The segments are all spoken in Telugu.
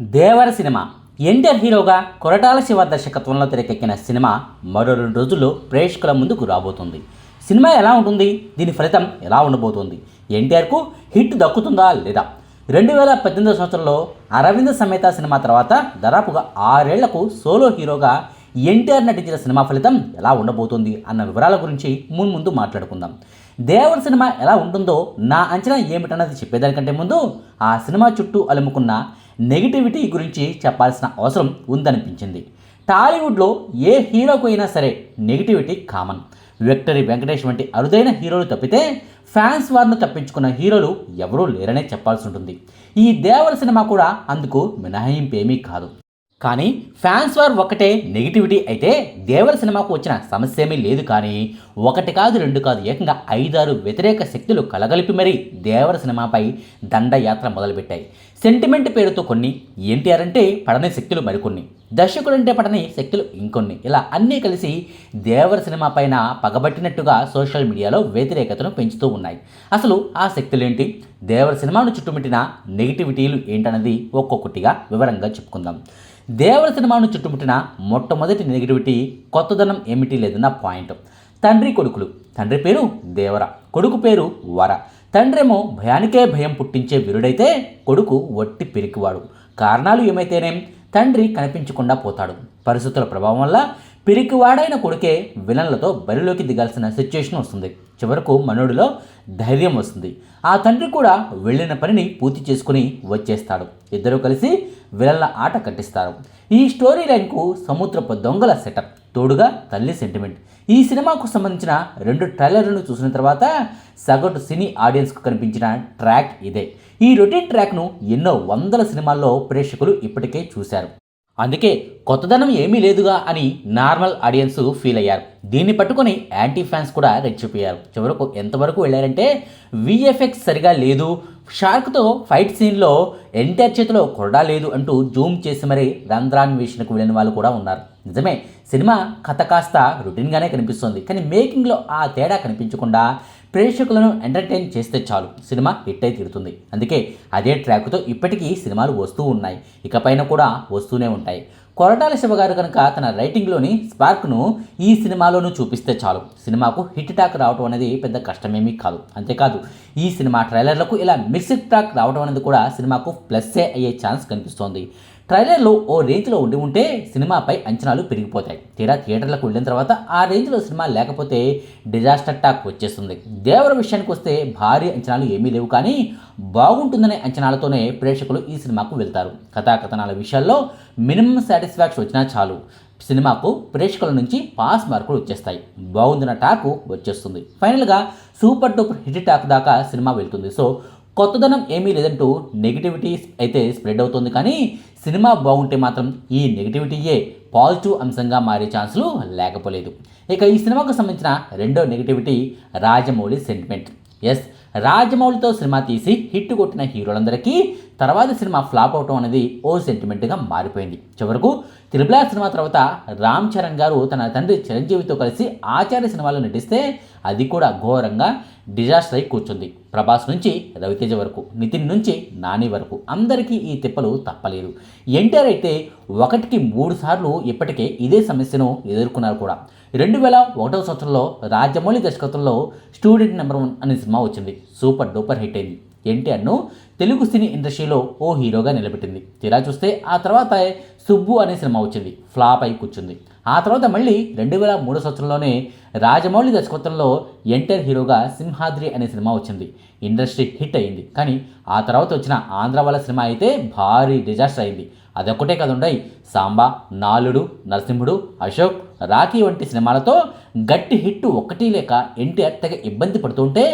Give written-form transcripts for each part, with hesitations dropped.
దేవర సినిమా ఎన్టీఆర్ హీరోగా కొరటాల శివ దర్శకత్వంలో తెరకెక్కిన సినిమా మరో 2 రోజుల్లో ప్రేక్షకుల ముందుకు రాబోతుంది. సినిమా ఎలా ఉంటుంది, దీని ఫలితం ఎలా ఉండబోతోంది, ఎన్టీఆర్కు హిట్ దక్కుతుందా లేదా? 2018 సంవత్సరంలో అరవింద సమేత సినిమా తర్వాత దాదాపుగా 6 ఏళ్లకు సోలో హీరోగా ఎన్టీఆర్ నటించిన సినిమా ఫలితం ఎలా ఉండబోతోంది అన్న వివరాల గురించి ముందు మాట్లాడుకుందాం. దేవర్ సినిమా ఎలా ఉంటుందో నా అంచనా ఏమిటన్నది చెప్పేదానికంటే ముందు ఆ సినిమా చుట్టూ అలుముకున్న నెగిటివిటీ గురించి చెప్పాల్సిన అవసరం ఉందనిపించింది. టాలీవుడ్లో ఏ హీరోకు అయినా సరే నెగిటివిటీ కామన్. విక్టరీ వెంకటేష్ వంటి అరుదైన హీరోలు తప్పితే ఫ్యాన్స్ వారిని తప్పించుకున్న హీరోలు ఎవరూ లేరనే చెప్పాల్సి ఉంటుంది. ఈ దేవర సినిమా కూడా అందుకు మినహాయింపేమీ కాదు. కానీ ఫ్యాన్స్ వార్ ఒకటే నెగిటివిటీ అయితే దేవర సినిమాకు వచ్చిన సమస్య ఏమీ లేదు. కానీ 1 కాదు 2 కాదు ఏకంగా 5-6 వ్యతిరేక శక్తులు కలగలిపి మరీ దేవర సినిమాపై దండయాత్ర మొదలుపెట్టాయి. సెంటిమెంట్ పేరుతో కొన్ని, ఎన్టీఆర్ అంటే పడని శక్తులు మరికొన్ని, దర్శకుడంటే పడని శక్తులు ఇంకొన్ని, ఇలా అన్నీ కలిసి దేవర సినిమా పైన పగబట్టినట్టుగా సోషల్ మీడియాలో వ్యతిరేకతను పెంచుతూ ఉన్నాయి. అసలు ఆ శక్తులేంటి, దేవర సినిమాను చుట్టుముట్టిన నెగిటివిటీలు ఏంటన్నది ఒక్కొక్కటిగా వివరంగా చెప్పుకుందాం. దేవర సినిమాను చుట్టుముట్టిన మొట్టమొదటి నెగిటివిటీ కొత్తదనం ఏమిటి లేదన్న పాయింట్. తండ్రి కొడుకులు. తండ్రి పేరు దేవర, కొడుకు పేరు వర. తండ్రేమో భయానికే భయం పుట్టించే వీరుడైతే కొడుకు వట్టి పిరికివాడు. కారణాలు ఏమైతేనేం తండ్రి కనిపించకుండా పోతాడు. పరిస్థితుల ప్రభావం వల్ల పిరికివాడైన కొడుకే విలన్లతో బరిలోకి దిగాల్సిన సిచ్యుయేషన్ వస్తుంది. చివరకు మనోడిలో ధైర్యం వస్తుంది. ఆ తండ్రి కూడా వెళ్ళిన పనిని పూర్తి చేసుకుని వచ్చేస్తాడు. ఇద్దరూ కలిసి విలన్ల ఆట కట్టిస్తారు. ఈ స్టోరీ లైన్కు సముద్రపు దొంగల సెటప్, తోడుగా తల్లి సెంటిమెంట్. ఈ సినిమాకు సంబంధించిన 2 ట్రైలర్లను చూసిన తర్వాత సగటు సినీ ఆడియన్స్కు కనిపించిన ట్రాక్ ఇదే. ఈ రొటీన్ ట్రాక్ను ఎన్నో వందల సినిమాల్లో ప్రేక్షకులు ఇప్పటికే చూశారు. అందుకే కొత్తదనం ఏమీ లేదుగా అని నార్మల్ ఆడియన్స్ ఫీల్ అయ్యారు. దీన్ని పట్టుకొని యాంటీ ఫ్యాన్స్ కూడా రెచ్చిపోయారు. చివరకు ఎంతవరకు వెళ్ళారంటే విఎఫ్ఎక్స్ సరిగా లేదు, షార్క్తో ఫైట్ సీన్లో ఎన్టీఆర్ చేతిలో కొరడా లేదు అంటూ జూమ్ చేసి మరీ రంధ్రాన్వేషణకు వెళ్ళిన వాళ్ళు కూడా ఉన్నారు. నిజమే, సినిమా కథ కాస్త రొటీన్గానే కనిపిస్తుంది. కానీ మేకింగ్లో ఆ తేడా కనిపించకుండా ప్రేక్షకులను ఎంటర్టైన్ చేస్తే చాలు, సినిమా హిట్ అయి తీరుతుంది. అందుకే అదే ట్రాక్తో ఇప్పటికీ సినిమాలు వస్తూ ఉన్నాయి, ఇకపైన కూడా వస్తూనే ఉంటాయి. కొరటాల శివ గారు కనుక తన రైటింగ్లోని స్పార్క్ను ఈ సినిమాలోనూ చూపిస్తే చాలు, సినిమాకు హిట్ టాక్ రావడం అనేది పెద్ద కష్టమేమీ కాదు. అంతేకాదు, ఈ సినిమా ట్రైలర్లకు ఇలా మిక్స్డ్ టాక్ రావడం అనేది కూడా సినిమాకు ప్లస్సే అయ్యే ఛాన్స్ కనిపిస్తోంది. ట్రైలర్లో ఓ రేంజ్లో ఉంటే సినిమాపై అంచనాలు పెరిగిపోతాయి. తీరా థియేటర్లకు వెళ్ళిన తర్వాత ఆ రేంజ్లో సినిమా లేకపోతే డిజాస్టర్ టాక్ వచ్చేస్తుంది. దేవర విషయానికి వస్తే భారీ అంచనాలు ఏమీ లేవు, కానీ బాగుంటుందనే అంచనాలతోనే ప్రేక్షకులు ఈ సినిమాకు వెళ్తారు. కథాకథనాల విషయాల్లో మినిమం సాటిస్ఫాక్షన్ వచ్చినా చాలు, సినిమాకు ప్రేక్షకుల నుంచి పాస్ మార్కులు వచ్చేస్తాయి, బాగుందన్న టాకు వచ్చేస్తుంది. ఫైనల్గా సూపర్ డూపర్ హిట్ టాక్ దాకా సినిమా వెళ్తుంది. సో కొత్తదనం ఏమీ లేదంటూ నెగిటివిటీ అయితే స్ప్రెడ్ అవుతుంది. కానీ సినిమా బాగుంటే మాత్రం ఈ నెగిటివిటీయే పాజిటివ్ అంశంగా మారే ఛాన్సులు లేకపోలేదు. ఇక ఈ సినిమాకు సంబంధించిన రెండో నెగిటివిటీ రాజమౌళి సెంటిమెంట్. ఎస్, రాజమౌళితో సినిమా తీసి హిట్ కొట్టిన హీరోలందరికీ తర్వాత సినిమా ఫ్లాప్ అవటం అనేది ఓ సెంటిమెంట్గా మారిపోయింది. చివరకు త్రిబుల్ ఆర్ సినిమా తర్వాత రామ్ చరణ్ గారు తన తండ్రి చిరంజీవితో కలిసి ఆచార్య సినిమాలో నటిస్తే అది కూడా ఘోరంగా డిజాస్టర్ అయి కూర్చుంది. ప్రభాస్ నుంచి రవితేజ వరకు, నితిన్ నుంచి నాని వరకు అందరికీ ఈ తిప్పలు తప్పలేదు. ఎన్టీఆర్ అయితే 1కి 3 సార్లు ఇప్పటికే ఇదే సమస్యను ఎదుర్కొన్నారు కూడా. 2001 సంవత్సరంలో రాజమౌళి దర్శకత్వంలో స్టూడెంట్ నెంబర్ 1 అనే సినిమా వచ్చింది. సూపర్ డూపర్ హిట్ అయింది. ఎన్టీఆర్ను తెలుగు సినీ ఇండస్ట్రీలో ఓ హీరోగా నిలబెట్టింది. తీరా చూస్తే ఆ తర్వాత సుబ్బు అనే సినిమా వచ్చింది, ఫ్లాప్ అయి కూర్చుంది. ఆ తర్వాత మళ్ళీ 2003 సంవత్సరంలోనే రాజమౌళి దర్శకత్వంలో ఎన్టీఆర్ హీరోగా సింహాద్రి అనే సినిమా వచ్చింది. ఇండస్ట్రీ హిట్ అయింది. కానీ ఆ తర్వాత వచ్చిన ఆంధ్ర వాళ్ళ సినిమా అయితే భారీ డిజాస్టర్ అయింది. అదొక్కటే కదుండయి, సాంబా, నాలుడు, నరసింహుడు, అశోక్, రాఖీ వంటి సినిమాలతో గట్టి హిట్ ఒక్కటి లేక ఎన్టీఆర్ తెగ ఇబ్బంది పడుతుంటే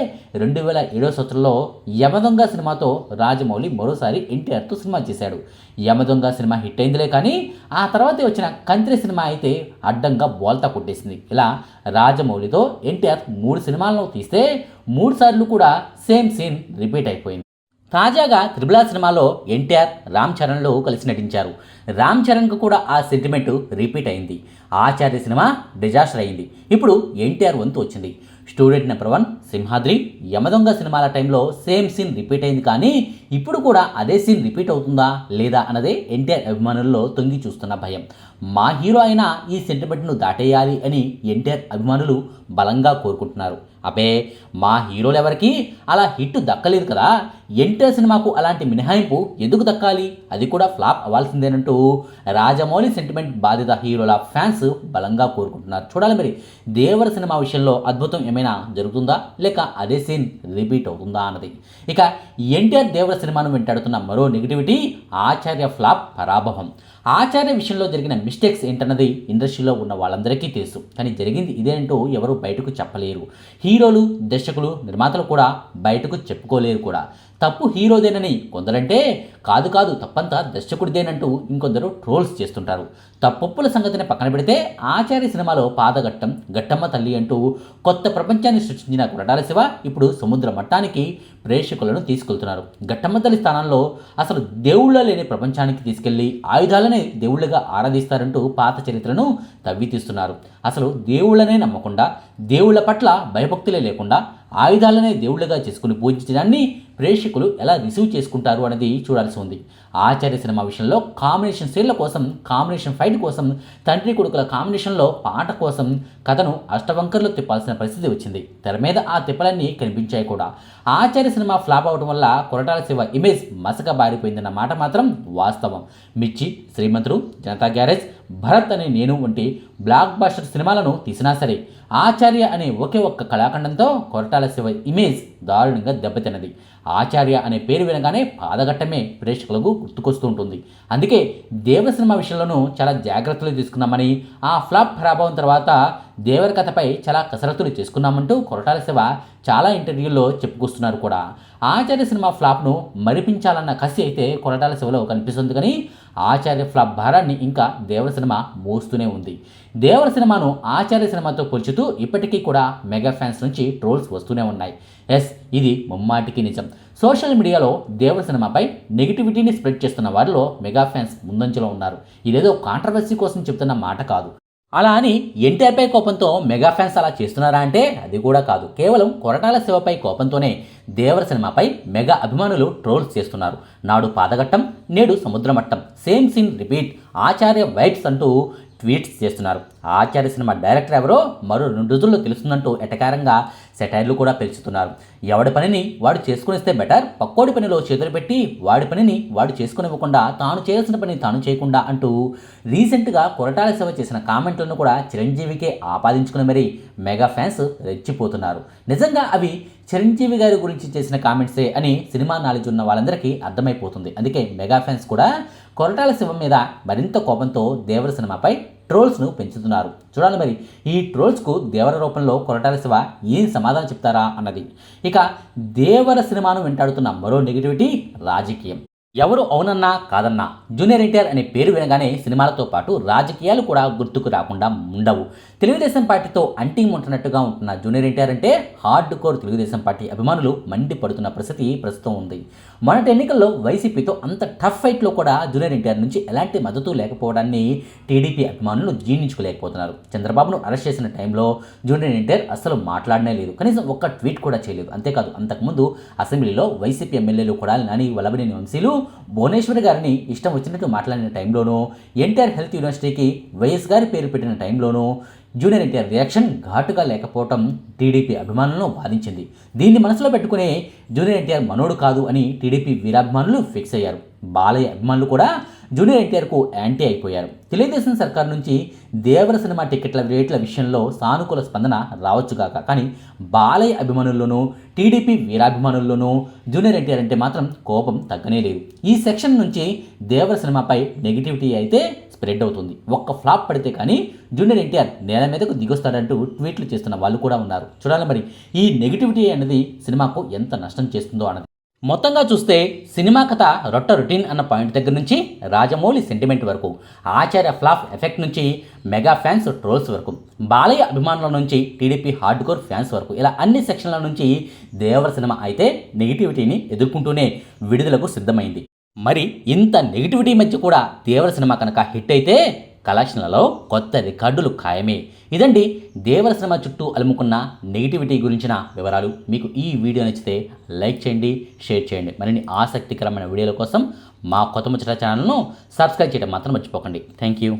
2007 సంవత్సరంలో యమదొంగ సినిమాతో రాజమౌళి మరోసారి ఎన్టీఆర్తో సినిమా చేశాడు. యమదొంగ సినిమా హిట్ అయిందిలే, కానీ ఆ తర్వాత వచ్చిన కంత్రి సినిమా అయితే అడ్డంగా బోల్తా కొట్టేసింది. ఇలా రాజమౌళితో ఎన్టీఆర్ 3 సినిమాలను తీస్తే 3 సార్లు కూడా సేమ్ సీన్ రిపీట్ అయిపోయింది. తాజాగా త్రిబుల్ ఆర్ సినిమాలో ఎన్టీఆర్, రామ్ చరణ్లు కలిసి నటించారు. రామ్ చరణ్కు కూడా ఆ సెంటిమెంట్ రిపీట్ అయింది. ఆచార్య సినిమా డిజాస్టర్ అయింది. ఇప్పుడు ఎన్టీఆర్ వంతు వచ్చింది. స్టూడెంట్ నెంబర్ 1, సింహాద్రి, యమదొంగ సినిమాల టైంలో సేమ్ సీన్ రిపీట్ అయింది. కానీ ఇప్పుడు కూడా అదే సీన్ రిపీట్ అవుతుందా లేదా అన్నదే ఎన్టీఆర్ అభిమానుల్లో తొంగి చూస్తున్న భయం. మా హీరో అయిన ఈ సెంటిమెంట్ను దాటేయాలి అని ఎన్టీఆర్ అభిమానులు బలంగా కోరుకుంటున్నారు. అబే, మా హీరోలు ఎవరికి అలా హిట్ దక్కలేదు కదా, ఎన్టీఆర్ సినిమాకు అలాంటి మినహాయింపు ఎందుకు దక్కాలి, అది కూడా ఫ్లాప్ అవ్వాల్సిందేనంటూ రాజమౌళి సెంటిమెంట్ బాధిత హీరోల ఫ్యాన్స్ బలంగా కోరుకుంటున్నారు. చూడాలి మరి దేవర సినిమా విషయంలో అద్భుతం ఏమైనా జరుగుతుందా లేక అదే సీన్ రిపీట్ అవుతుందా అన్నది. ఇక ఎన్టీఆర్ దేవర సినిమాను వెంటాడుతున్న మరో నెగిటివిటీ ఆచార్య ఫ్లాప్ పరాభవం. ఆచార్య విషయంలో జరిగిన మిస్టేక్స్ ఏంటన్నది ఇండస్ట్రీలో ఉన్న వాళ్ళందరికీ తెలుసు. కానీ జరిగింది ఇదేంటో ఎవరు బయటకు చెప్పలేరు. హీరోలు, దర్శకులు, నిర్మాతలు కూడా బయటకు చెప్పుకోలేరు కూడా. తప్పు హీరోదేనని కొందరంటే కాదు కాదు తప్పంతా దర్శకుడిదేనంటూ ఇంకొందరు ట్రోల్స్ చేస్తుంటారు. తప్పొప్పుల సంగతిని పక్కన పెడితే ఆచార్య సినిమాలో పాదఘట్టం, గట్టమ్మ తల్లి అంటూ కొత్త ప్రపంచాన్ని సృష్టించిన కొరటాల శివ ఇప్పుడు సముద్ర మట్టానికి ప్రేక్షకులను తీసుకెళ్తున్నారు. గట్టమ్మ తల్లి స్థానంలో అసలు దేవుళ్ళ లేని ప్రపంచానికి తీసుకెళ్లి ఆయుధాలనే దేవుళ్ళగా ఆరాధిస్తారంటూ పాత చరిత్రను తవ్వితీస్తున్నారు. అసలు దేవుళ్ళనే నమ్మకుండా, దేవుళ్ళ పట్ల భయభక్తులే లేకుండా ఆయుధాలనే దేవుళ్ళగా చేసుకుని పూజించడాన్ని ప్రేక్షకులు ఎలా రిసీవ్ చేసుకుంటారు అనేది చూడాల్సి ఉంది. ఆచార్య సినిమా విషయంలో కాంబినేషన్ సీన్ల కోసం, కాంబినేషన్ ఫైట్ కోసం, తండ్రి కొడుకుల కాంబినేషన్లో పాట కోసం కథను అష్టవంకర్లు తిప్పాల్సిన పరిస్థితి వచ్చింది. తెర మీద ఆ తిప్పలన్నీ కనిపించాయి కూడా. ఆచార్య సినిమా ఫ్లాప్ అవడం వల్ల కొరటాల శివ ఇమేజ్ మసక బారిపోయిందన్న మాట మాత్రం వాస్తవం. మిర్చి, శ్రీమంతుడు, జనతా గ్యారేజ్, భరత్ అనే నేను వంటి బ్లాక్ బస్టర్ సినిమాలను తీసినా సరే ఆచార్య అనే ఒకే ఒక్క కళాఖండంతో కొరటాల శివ ఇమేజ్ దారుణంగా దెబ్బతిన్నది. ఆచార్య అనే పేరు వినగానే పాదఘట్టమే ప్రేక్షకులకు గుర్తుకొస్తూ ఉంటుంది. అందుకే దేవర సినిమా విషయంలోనూ చాలా జాగ్రత్తలు తీసుకున్నామని, ఆ ఫ్లాప్ ప్రభావం తర్వాత దేవర కథపై చాలా కసరత్తులు చేసుకున్నామంటూ కొరటాల శివ చాలా ఇంటర్వ్యూల్లో చెప్పుకొస్తున్నారు కూడా. ఆచార్య సినిమా ఫ్లాప్ను మరిపించాలన్న కసి అయితే కొరటాల శివలో కనిపిస్తుంది. కానీ ఆచార్య ఫ్లాప్ భారాన్ని ఇంకా దేవర సినిమా మోస్తూనే ఉంది. దేవర సినిమాను ఆచార్య సినిమాతో పోల్చుతూ ఇప్పటికీ కూడా మెగా ఫ్యాన్స్ నుంచి ట్రోల్స్ వస్తూనే ఉన్నాయి. ఎస్, ఇది ముమ్మాటికి నిజం. సోషల్ మీడియాలో దేవర సినిమాపై నెగిటివిటీని స్ప్రెడ్ చేస్తున్న వారిలో మెగా ఫ్యాన్స్ ముందంజలో ఉన్నారు. ఇదేదో కాంట్రవర్సీ కోసం చెప్తున్న మాట కాదు. అలా అని ఎన్టీఆర్పై కోపంతో మెగా ఫ్యాన్స్ అలా చేస్తున్నారా అంటే అది కూడా కాదు. కేవలం కొరటాల శివపై కోపంతోనే దేవర సినిమాపై మెగా అభిమానులు ట్రోల్స్ చేస్తున్నారు. నాడు పాదఘట్టం, నేడు సముద్రమట్టం, సేమ్ సీన్ రిపీట్, ఆచార్య వైబ్స్ అంటూ ట్వీట్స్ చేస్తున్నారు. ఆచార్య సినిమా డైరెక్టర్ ఎవరో మరో 2 రోజుల్లో తెలుస్తుందంటూ ఎటకారంగా సెటైర్లు కూడా పెంచుతున్నారు. ఎవడి పనిని వాడు చేసుకునిస్తే బెటర్, పక్కోడి పనిలో చేతులు పెట్టి వాడి పనిని వాడు చేసుకునివ్వకుండా తాను చేయాల్సిన పని తాను చేయకుండా అంటూ రీసెంట్గా కొరటాల శివ చేసిన కామెంట్లను కూడా చిరంజీవికే ఆపాదించుకుని మరీ మెగా ఫ్యాన్స్ రెచ్చిపోతున్నారు. నిజంగా అవి చిరంజీవి గారి గురించి చేసిన కామెంట్సే అని సినిమా నాలెడ్జ్ ఉన్న వాళ్ళందరికీ అర్థమైపోతుంది. అందుకే మెగా ఫ్యాన్స్ కూడా కొరటాల శివ మీద మరింత కోపంతో దేవర సినిమాపై ట్రోల్స్ను పెంచుతున్నారు. చూడాలి మరి ఈ ట్రోల్స్కు దేవర రూపంలో కొరటాల శివ ఏం సమాధానం చెప్తారా అన్నది. ఇక దేవర సినిమాను వెంటాడుతున్న మరో నెగిటివిటీ రాజకీయం. ఎవరు అవునన్నా కాదన్నా జూనియర్ ఎన్టీఆర్ అనే పేరు వినగానే సినిమాలతో పాటు రాజకీయాలు కూడా గుర్తుకు రాకుండా ఉండవు. తెలుగుదేశం పార్టీతో అంటిముంటున్నట్టుగా ఉంటున్న జూనియర్ ఎన్టీఆర్ అంటే హార్డ్ కోర్ తెలుగుదేశం పార్టీ అభిమానులు మండిపడుతున్న పరిస్థితి ప్రస్తుతం ఉంది. మొన్నటి ఎన్నికల్లో వైసీపీతో అంత టఫ్ ఫైట్లో కూడా జూనియర్ ఎన్టీఆర్ నుంచి ఎలాంటి మద్దతు లేకపోవడాన్ని టీడీపీ అభిమానులు జీర్ణించుకోలేకపోతున్నారు. చంద్రబాబును అరెస్ట్ చేసిన టైంలో జూనియర్ ఎన్టీఆర్ అసలు మాట్లాడనే లేదు, కనీసం ఒక్క ట్వీట్ కూడా చేయలేదు. అంతేకాదు అంతకుముందు అసెంబ్లీలో వైసీపీ ఎమ్మెల్యేలు కూడా నాని, వల్లభనేని వంశీలు భువనేశ్వరి గారిని ఇష్టం వచ్చినట్టు మాట్లాడిన టైంలోనూ, ఎన్టీఆర్ హెల్త్ యూనివర్సిటీకి వైఎస్ గారి పేరు పెట్టిన టైంలోనూ జూనియర్ ఎన్టీఆర్ రియాక్షన్ ఘాటుగా లేకపోవడం టీడీపీ అభిమానులను బాధించింది. దీన్ని మనసులో పెట్టుకునే జూనియర్ ఎన్టీఆర్ మనోడు కాదు అని టీడీపీ వీరాభిమానులు ఫిక్స్ అయ్యారు. బాలయ్య అభిమానులు కూడా జూనియర్ ఎన్టీఆర్కు యాంటీ అయిపోయారు. తెలుగుదేశం సర్కార్ నుంచి దేవర సినిమా టికెట్ల రేట్ల విషయంలో సానుకూల స్పందన రావచ్చుగాక, కానీ బాలయ్య అభిమానుల్లోనూ టీడీపీ వీరాభిమానుల్లోనూ జూనియర్ ఎన్టీఆర్ అంటే మాత్రం కోపం తగ్గనే లేదు. ఈ సెక్షన్ నుంచి దేవర సినిమాపై నెగిటివిటీ అయితే స్ప్రెడ్ అవుతుంది. ఒక్క ఫ్లాప్ పడితే కానీ జూనియర్ ఎన్టీఆర్ నేల మీదకు దిగొస్తాడంటూ ట్వీట్లు చేస్తున్న వాళ్ళు కూడా ఉన్నారు. చూడాలి మరి ఈ నెగిటివిటీ అనేది సినిమాకు ఎంత నష్టం చేస్తుందో అన్నది. మొత్తంగా చూస్తే సినిమా కథ రొటీన్ అన్న పాయింట్ దగ్గర నుంచి రాజమౌళి సెంటిమెంట్ వరకు, ఆచార్య ఫ్లాప్ ఎఫెక్ట్ నుంచి మెగా ఫ్యాన్స్ ట్రోల్స్ వరకు, బాలయ్య అభిమానుల నుంచి టీడీపీ హార్డ్ కోర్ ఫ్యాన్స్ వరకు, ఇలా అన్ని సెక్షన్ల నుంచి దేవర సినిమా అయితే నెగిటివిటీని ఎదుర్కొంటూనే విడుదలకు సిద్ధమైంది. మరి ఇంత నెగిటివిటీ మధ్య కూడా దేవర సినిమా కనుక హిట్ అయితే కలెక్షన్లలో కొత్త రికార్డులు ఖాయమే. ఇదండి దేవర సినిమా చుట్టూ అలుముకున్న నెగిటివిటీ గురించిన వివరాలు. మీకు ఈ వీడియో నచ్చితే లైక్ చేయండి, షేర్ చేయండి. మరిన్ని ఆసక్తికరమైన వీడియోల కోసం మా కొత్త ముచ్చట ఛానల్ను సబ్స్క్రైబ్ చేయడం మాత్రం మర్చిపోకండి. Thank you.